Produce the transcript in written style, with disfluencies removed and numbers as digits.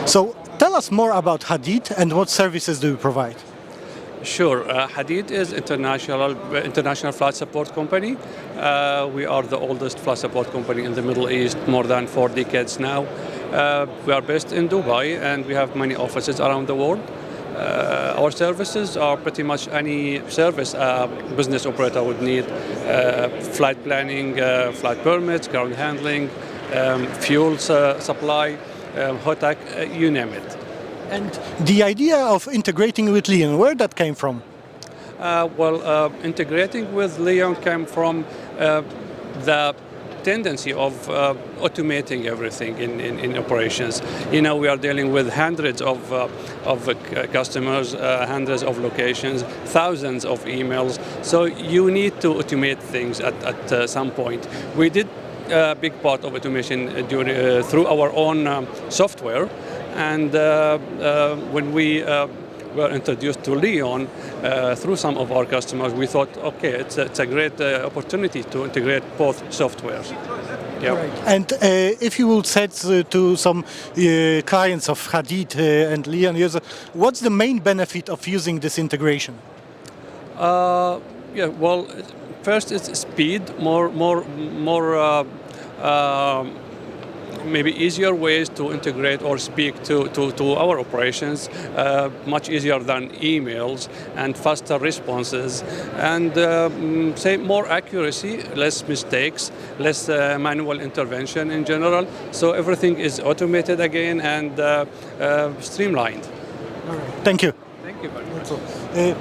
So tell us more about HADID and what services do you provide? Sure. HADID is international flight support company. We are the oldest flight support company in the Middle East, more than 4 decades now. We are based in Dubai and we have many offices around the world. Our services are pretty much any service a business operator would need. Flight planning, flight permits, ground handling, fuel supply, HOTAC, you name it. And the idea of integrating with Leon, where that came from? Integrating with Leon came from the tendency of automating everything in operations. You know, we are dealing with hundreds of customers, hundreds of locations, thousands of emails. So you need to automate things at some point. We did a big part of automation through our own software. And when we were introduced to Leon through some of our customers, we thought, okay, it's a great opportunity to integrate both softwares. Yeah. Right. And if you would say to some clients of HADID and Leon users, what's the main benefit of using this integration? First it's speed, maybe easier ways to integrate or speak to our operations, much easier than emails, and faster responses, and say more accuracy, less mistakes, less manual intervention in general. So everything is automated again and streamlined. All right. Thank you. Thank you very much.